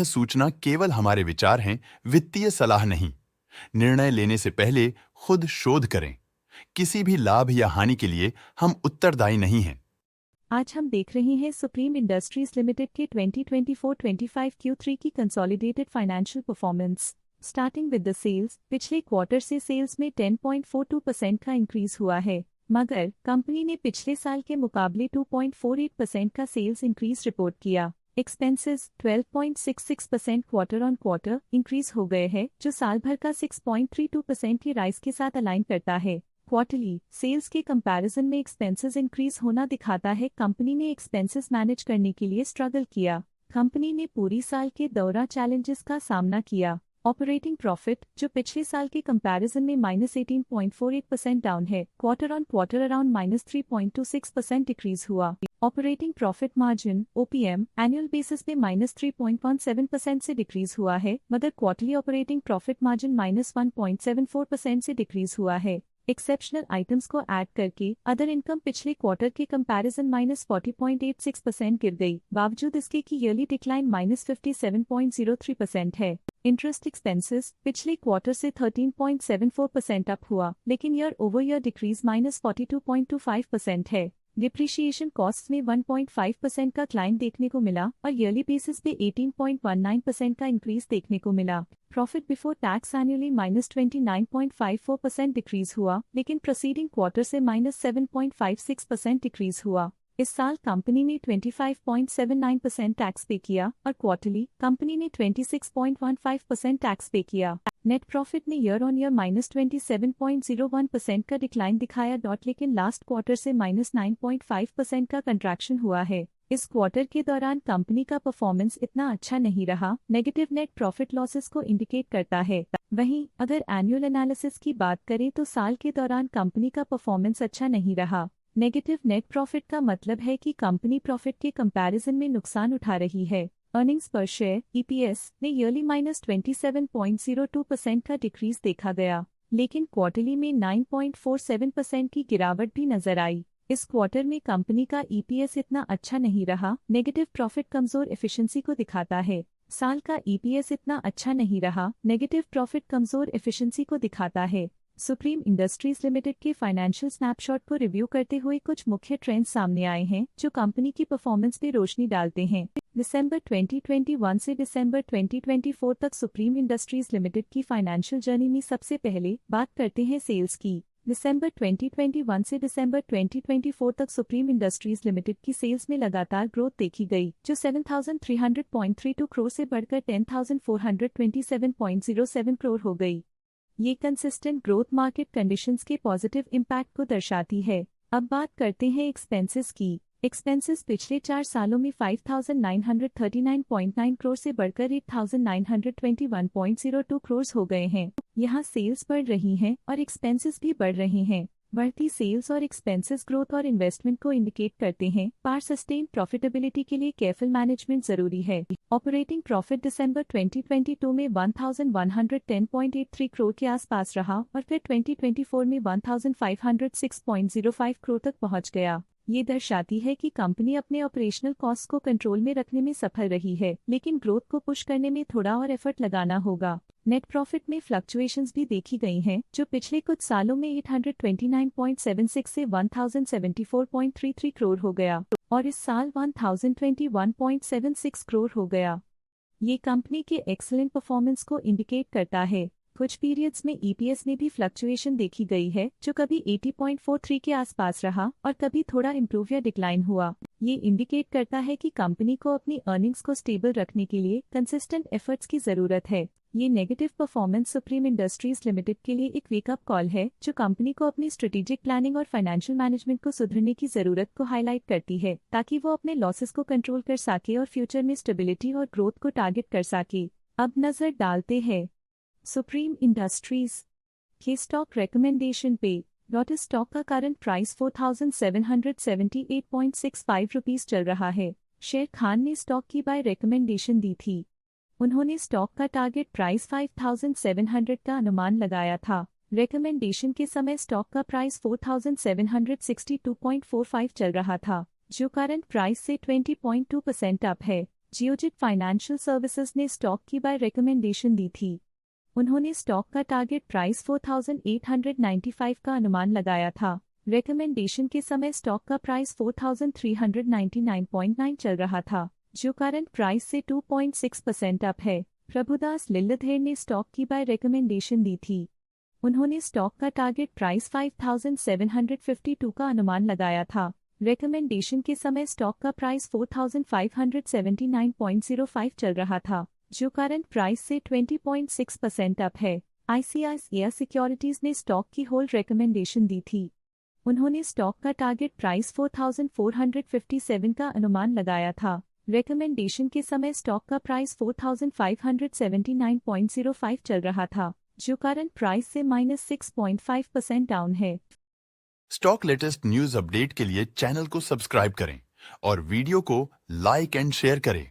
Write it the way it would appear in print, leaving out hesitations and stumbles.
सूचना केवल हमारे विचार हैं, वित्तीय सलाह नहीं। निर्णय लेने से पहले खुद शोध करें। किसी भी लाभ या हानि के लिए हम उत्तरदायी नहीं हैं। आज हम देख रहे हैं सुप्रीम इंडस्ट्रीज लिमिटेड के 2024-25 Q3 की consolidated financial performance. Starting with the sales, पिछले क्वार्टर से सेल्स में 10.42% का इंक्रीज हुआ है, मगर कंपनी ने पिछले साल के मुकाबले 2.48% का सेल्स इंक्रीज रिपोर्ट किया। Expenses 12.66% quarter on quarter increase हो गए हैं, जो साल भर का 6.32% की राइज के साथ अलाइन करता है। क्वार्टरली सेल्स के कंपैरिजन में एक्सपेंसेस इंक्रीज होना दिखाता है कंपनी ने एक्सपेंसेस मैनेज करने के लिए स्ट्रगल किया। कंपनी ने पूरी साल के दौरान चैलेंजेस का सामना किया। ऑपरेटिंग प्रॉफिट, जो पिछले साल के कंपैरिजन में -18.48% डाउन है, quarter on quarter around -3.26% decrease हुआ। Operating profit margin OPM annual basis पे -3.17% से डिक्रीज हुआ है, मगर क्वार्टरली ऑपरेटिंग प्रॉफिट मार्जिन -1.74% से डिक्रीज हुआ है। एक्सेप्शनल आइटम्स को ऐड करके अदर इनकम पिछले क्वार्टर के कंपैरिजन -40.86% गिर गई, बावजूद इसके कि ईयरली डिक्लाइन -57.03% है। इंटरेस्ट एक्सपेंसेस पिछले क्वार्टर से 13.74% अप हुआ, लेकिन ईयर ओवर ईयर डिक्रीज -42.25% है। डिप्रिशिएशन कॉस्ट में 1.5% का क्लाइन देखने को मिला और ईयरली बेसिस पे 18.19% का इंक्रीज देखने को मिला। Profit before tax annually -29.54% decrease हुआ, लेकिन प्रोसीडिंग क्वार्टर से -7.56% डिक्रीज हुआ। इस साल कंपनी ने 25.79% टैक्स पे किया और क्वार्टरली कंपनी ने 26.15% टैक्स पे किया। नेट प्रॉफिट ने ईयर ऑन ईयर -27.01% का डिक्लाइन दिखाया, लेकिन लास्ट क्वार्टर से -9.5% का कंट्रैक्शन हुआ है। इस क्वार्टर के दौरान कंपनी का परफॉर्मेंस इतना अच्छा नहीं रहा, नेगेटिव नेट प्रॉफिट लॉसेस को इंडिकेट करता है। वहीं अगर एनुअल एनालिसिस की बात करें तो साल के दौरान कंपनी का परफॉर्मेंस अच्छा नहीं रहा। नेगेटिव नेट प्रॉफिट का मतलब है कि कंपनी प्रॉफिट के कंपैरिजन में नुकसान उठा रही है। अर्निंग्स पर शेयर EPS ने ईयरली -27.02% का डिक्रीज देखा गया, लेकिन क्वार्टरली में 9.47% की गिरावट भी नजर आई। इस क्वार्टर में कंपनी का EPS इतना अच्छा नहीं रहा। नेगेटिव प्रॉफिट कमजोर एफिशिएंसी को दिखाता है। साल का EPS इतना अच्छा नहीं रहा। नेगेटिव प्रॉफिट कमजोर एफिशिएंसी को दिखाता है। सुप्रीम इंडस्ट्रीज लिमिटेड के फाइनेंशियल स्नैपशॉट को रिव्यू करते हुए कुछ मुख्य ट्रेंड्स सामने आए हैं, जो कंपनी की परफॉर्मेंस पे रोशनी डालते हैं। दिसंबर 2021 से दिसंबर 2024 तक सुप्रीम इंडस्ट्रीज लिमिटेड की फाइनेंशियल जर्नी में सबसे पहले बात करते हैं सेल्स की। दिसंबर 2021 से दिसंबर 2024 तक सुप्रीम इंडस्ट्रीज लिमिटेड की सेल्स में लगातार ग्रोथ देखी गई, जो 7,300.32 करोड़ से बढ़कर 10,427.07 करोड़ हो गई। ये कंसिस्टेंट ग्रोथ मार्केट कंडीशंस के पॉजिटिव इम्पैक्ट को दर्शाती है। अब बात करते हैं एक्सपेंसेस की। एक्सपेंसेस पिछले 4 सालों में 5,939.9 करोड़ से बढ़कर 8,921.02 करोड़ हो गए हैं। यहाँ सेल्स बढ़ रही हैं और एक्सपेंसेस भी बढ़ रहे हैं। बढ़ती सेल्स और एक्सपेंसेस ग्रोथ और इन्वेस्टमेंट को इंडिकेट करते हैं, पर सस्टेन प्रॉफिटेबिलिटी के लिए केयरफुल मैनेजमेंट जरूरी है। ऑपरेटिंग प्रॉफिट दिसंबर 2022 में 1,110.83 करोड़ के आसपास रहा और फिर 2024 में 1,506.05 करोड़ तक पहुंच गया। ये दर्शाती है कि कंपनी अपने ऑपरेशनल कॉस्ट को कंट्रोल में रखने में सफल रही है, लेकिन ग्रोथ को पुश करने में थोड़ा और एफर्ट लगाना होगा। नेट प्रॉफिट में फ्लक्चुएशंस भी देखी गई हैं, जो पिछले कुछ सालों में 829.76 से 1,074.33 करोड़ हो गया और इस साल 1,021.76 करोड़ हो गया। ये कंपनी के एक्सीलेंट परफॉर्मेंस को इंडिकेट करता है। कुछ पीरियड्स में EPS में भी फ्लक्चुएशन देखी गई है, जो कभी 80.43 के आसपास रहा और कभी थोड़ा इम्प्रूव या डिक्लाइन हुआ। ये इंडिकेट करता है कि कंपनी को अपनी अर्निंग्स को स्टेबल रखने के लिए कंसिस्टेंट एफर्ट्स की जरूरत है। ये negative performance supreme industries limited के लिए एक वेकअप कॉल है, जो कंपनी को अपनी स्ट्रेटेजिक प्लानिंग और फाइनेंशियल मैनेजमेंट को सुधरने की जरूरत को हाईलाइट करती है, ताकि वो अपने लॉसेस को कंट्रोल कर सके और फ्यूचर में स्टेबिलिटी और ग्रोथ को टारगेट कर सके। अब नजर डालते हैं सुप्रीम इंडस्ट्रीज के स्टॉक रिकमेंडेशन पे। लॉटस स्टॉक का करंट प्राइस 4,778.65 रुपीस चल रहा है। शेर खान ने स्टॉक की बाय रिकमेंडेशन दी थी। उन्होंने स्टॉक का टारगेट प्राइस 5,700 का अनुमान लगाया था। रिकमेंडेशन के समय स्टॉक का प्राइस 4,762.45 चल रहा था, जो करंट प्राइस से 20.2% अप है। जियोजित फाइनेंशियल सर्विसेज ने स्टॉक की बाय रिकमेंडेशन दी थी। उन्होंने स्टॉक का टारगेट प्राइस 4895 का अनुमान लगाया था। रिकमेंडेशन के समय स्टॉक का प्राइस 4399.9 चल रहा था, जो करंट प्राइस से 2.6% अप है। प्रभुदास लिल्लाधर ने स्टॉक की बाय रिकमेंडेशन दी थी। उन्होंने स्टॉक का टारगेट प्राइस 5752 का अनुमान लगाया था। रिकमेंडेशन के समय स्टॉक का प्राइस 4579.05 चल रहा था, जो करंट प्राइस से 20.6% अप है। ICICI सिक्योरिटीज ने स्टॉक की होल्ड रिकमेंडेशन दी थी। उन्होंने स्टॉक का टारगेट प्राइस 4457 का अनुमान लगाया था। रिकमेंडेशन के समय स्टॉक का प्राइस 4579.05 चल रहा था, जो करंट प्राइस से -6.5% डाउन है। स्टॉक लेटेस्ट न्यूज अपडेट के लिए चैनल को सब्सक्राइब करें और वीडियो को लाइक एंड शेयर करें।